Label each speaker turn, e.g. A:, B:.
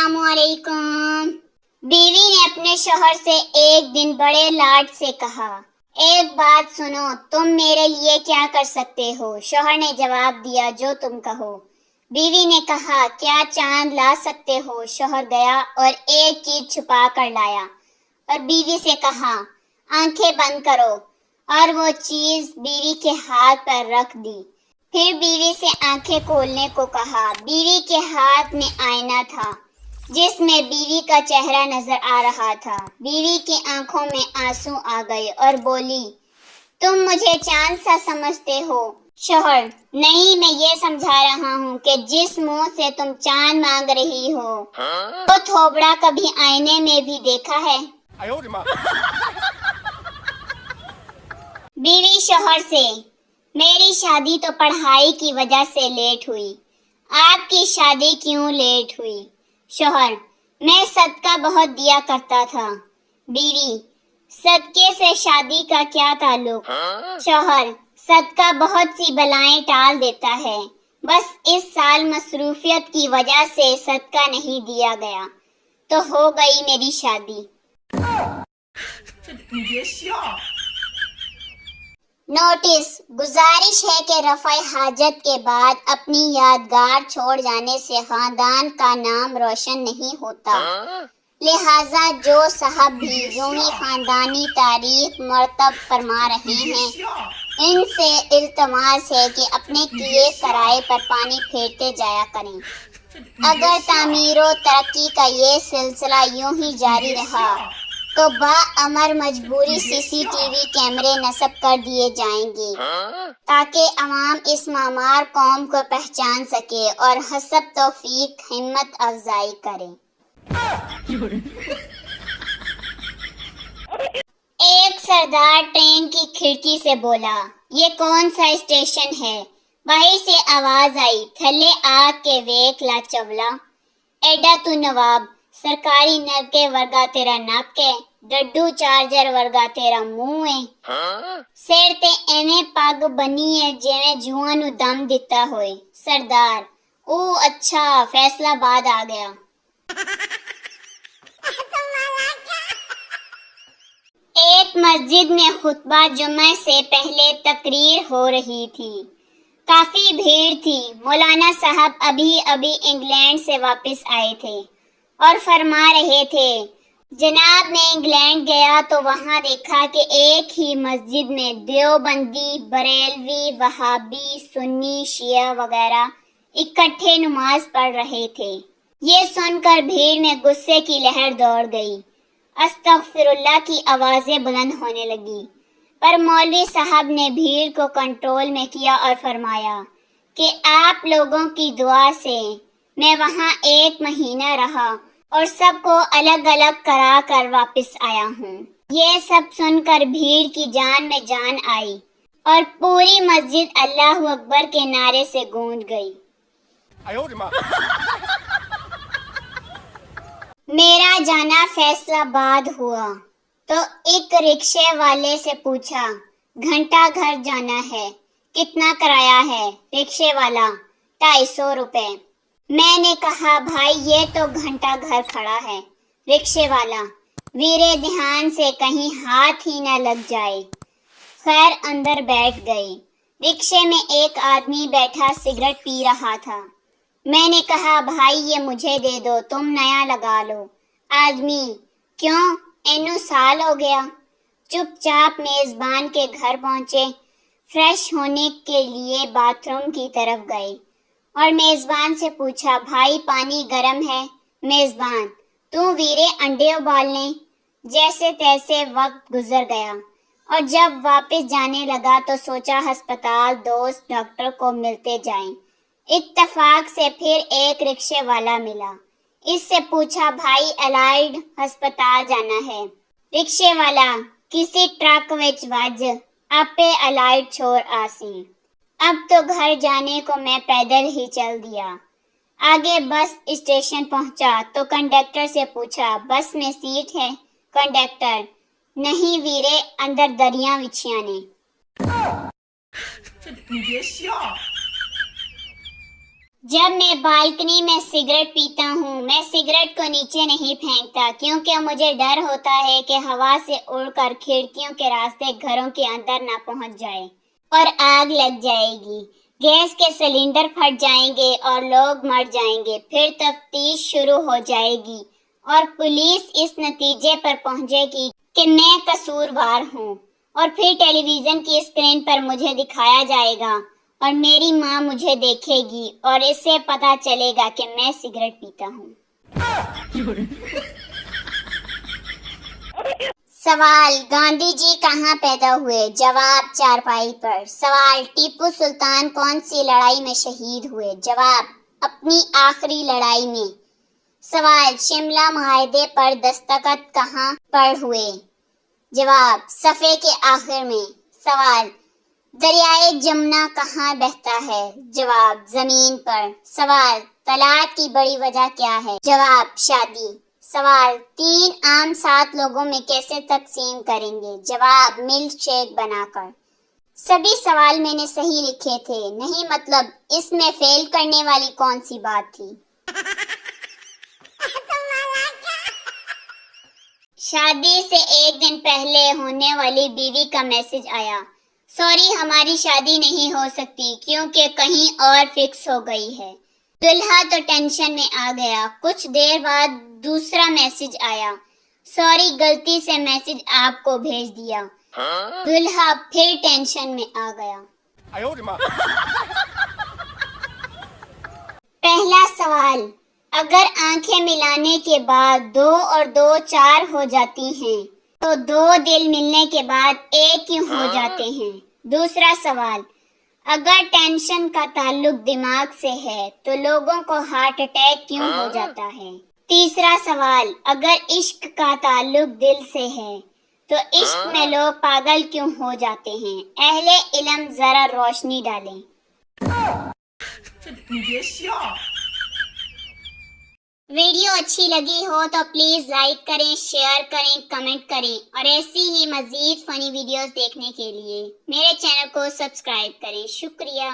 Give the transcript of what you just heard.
A: अस्सलाम वालेकुम। बीवी ने अपने शौहर से एक दिन बड़े लाड से कहा, एक बात सुनो, तुम मेरे लिए क्या कर सकते हो? शौहर ने जवाब दिया, जो तुम कहो। बीवी ने कहा, क्या चांद ला सकते हो? शौहर गया और एक चीज छुपा कर लाया और बीवी से कहा, आंखें बंद करो, और वो चीज बीवी के हाथ पर रख दी। फिर बीवी से आंखें खोलने को कहा। बीवी के हाथ में आईना था जिसमें बीवी का चेहरा नजर आ रहा था। बीवी की आंखों में आंसू आ गए और बोली, तुम मुझे चांद सा समझते हो? शौहर, नहीं, मैं ये समझा रहा हूँ कि जिस मुंह से तुम चांद मांग रही हो तो थोबड़ा कभी आईने में भी देखा है? बीवी शौहर से, मेरी शादी तो पढ़ाई की वजह से लेट हुई, आपकी शादी क्यों लेट हुई? शौहर, मैं सदका बहुत दिया करता था। बीवी, सदके से शादी का क्या ताल्लुक? शौहर, सदका बहुत सी बलाएं टाल देता है, बस इस साल मसरूफियत की वजह से सदका नहीं दिया गया तो हो गई मेरी शादी। नोटिस, गुजारिश है कि रफ़ाए हाजत के बाद अपनी यादगार छोड़ जाने से खानदान का नाम रोशन नहीं होता, लिहाजा जो साहब भी यूं ही खानदानी तारीख मरतब फरमा रहे हैं, इनसे इल्तमास है कि अपने किए कराए पर पानी फेरते जाया करें। अगर तामीरो तरक्की का ये सिलसिला यूं ही जारी रहा तो बाअमर मजबूरी सीसीटीवी कैमरे नस्ब कर दिए जाएंगे ताकि अवाम इस मामार कौम को पहचान सके और हसब तौफीक हिम्मत अफजाई करे। एक सरदार ट्रेन की खिड़की से बोला, ये कौन सा स्टेशन है? बाहर से आवाज आई, थल्ले आग के वेख ला चवला, एडा तू नवाब, सरकारी नलके वर्गा तेरा नाप के, डड्डू चार्जर वर्गा तेरा मुंह है, सिर ते एवें पग बनी है जिवें जुआं नू दम दिता होए। सरदार, ओ अच्छा, फैसलाबाद आ गया। एक मस्जिद में खुतबा जुम्मे से पहले तकरीर हो रही थी। काफी भीड़ थी। मौलाना साहब अभी अभी इंग्लैंड से वापस आए थे और फरमा रहे थे, जनाब मैं इंग्लैंड गया तो वहां देखा कि एक ही मस्जिद में देवबंदी, बरेलवी, वहाबी, सुन्नी, शिया वगैरह इकट्ठे नमाज पढ़ रहे थे। ये सुनकर भीड़ में गुस्से की लहर दौड़ गई। अस्तगफिरुल्लाह की आवाजें बुलंद होने लगी, पर मौलवी साहब ने भीड़ को कंट्रोल में किया और फरमाया कि आप लोगों की दुआ से मैं वहां 1 महीना रहा और सबको अलग अलग करा कर वापस आया हूँ। ये सब सुनकर भीड़ की जान में जान आई और पूरी मस्जिद अल्लाहू अकबर के नारे से गूंज गई। मेरा जाना फैसलाबाद हुआ तो एक रिक्शे वाले से पूछा, घंटा घर जाना है, कितना किराया है? रिक्शे वाला, 250 रुपए। मैंने कहा, भाई ये तो घंटा घर खड़ा है। रिक्शे वाला, वीरे ध्यान से कहीं हाथ ही न लग जाए। खैर अंदर बैठ गए। रिक्शे में एक आदमी बैठा सिगरेट पी रहा था। मैंने कहा, भाई ये मुझे दे दो, तुम नया लगा लो। आदमी, क्यों, इन्नू साल हो गया। चुपचाप मेजबान के घर पहुंचे, फ्रेश होने के लिए बाथरूम की तरफ गए और मेजबान से पूछा, भाई पानी गर्म है? मेजबान, तू वीरे अंडे उबालने। जैसे तैसे वक्त गुजर गया और जब वापस जाने लगा तो सोचा अस्पताल दोस्त डॉक्टर को मिलते जाएं। इत्तेफाक से फिर एक रिक्शे वाला मिला। इससे पूछा, भाई अलाइड अस्पताल जाना है? रिक्शे वाला, किसी ट्रक विच वज, आपे अलाइड छोड़ आसी। अब तो घर जाने को मैं पैदल ही चल दिया। आगे बस स्टेशन पहुंचा तो कंडक्टर से पूछा, बस में सीट है? कंडक्टर, नहीं वीरे, अंदर दरिया बिछिया ने। جب میں بالکنی میں سگریٹ پیتا ہوں میں سگریٹ کو نیچے نہیں پھینکتا کیونکہ مجھے ڈر ہوتا ہے کہ ہوا سے اڑ کر کھڑکیوں کے راستے گھروں کے اندر نہ پہنچ جائے اور آگ لگ جائے گی، گیس کے سلنڈر پھٹ جائیں گے اور لوگ مر جائیں گے، پھر تفتیش شروع ہو جائے گی اور پولیس اس نتیجے پر پہنچے گی کہ میں قصوروار ہوں، اور پھر ٹیلی ویژن کی اسکرین پر مجھے دکھایا جائے گا اور میری ماں مجھے دیکھے گی اور اس سے پتا چلے گا کہ میں سگریٹ پیتا ہوں۔ سوال، گاندھی جی کہاں پیدا ہوئے؟ جواب، چارپائی پر۔ سوال، ٹیپو سلطان کون سی لڑائی میں شہید ہوئے؟ جواب، اپنی آخری لڑائی میں۔ سوال، شملہ معاہدے پر دستخط کہاں پر ہوئے؟ جواب، صفحے کے آخر میں۔ سوال، دریائے جمنا کہاں بہتا ہے؟ جواب، زمین پر۔ سوال، طلاق کی بڑی وجہ کیا ہے؟ جواب، شادی۔ سوال، 3 آم 7 لوگوں میں کیسے تقسیم کریں گے؟ جواب، ملک شیک بنا کر۔ سبھی سوال میں نے صحیح لکھے تھے، نہیں مطلب اس میں فیل کرنے والی کون سی بات تھی؟ شادی سے 1 دن پہلے ہونے والی بیوی کا میسج آیا، سوری ہماری شادی نہیں ہو سکتی کیونکہ کہیں اور فکس ہو گئی ہے۔ دلہا تو ٹینشن میں آ گیا۔ کچھ دیر بعد دوسرا میسج آیا، سوری غلطی سے میسج آپ کو بھیج دیا۔ دلہا پھر ٹینشن میں آ گیا۔ پہلا سوال، اگر آنکھیں ملانے کے بعد 2 اور 2 4 ہو جاتی ہیں تو 2 دل ملنے کے بعد 1 کیوں ہو جاتے ہیں؟ دوسرا سوال، اگر ٹینشن کا تعلق دماغ سے ہے تو لوگوں کو ہارٹ اٹیک کیوں ہو جاتا ہے؟ تیسرا سوال، اگر عشق کا تعلق دل سے ہے تو عشق میں لوگ پاگل کیوں ہو جاتے ہیں؟ اہل علم ذرا روشنی ڈالیں۔ ویڈیو اچھی لگی ہو تو پلیز لائک کریں، شیئر کریں، کمنٹ کریں اور ایسی ہی مزید فنی ویڈیوز دیکھنے کے لیے میرے چینل کو سبسکرائب کریں۔ شکریہ۔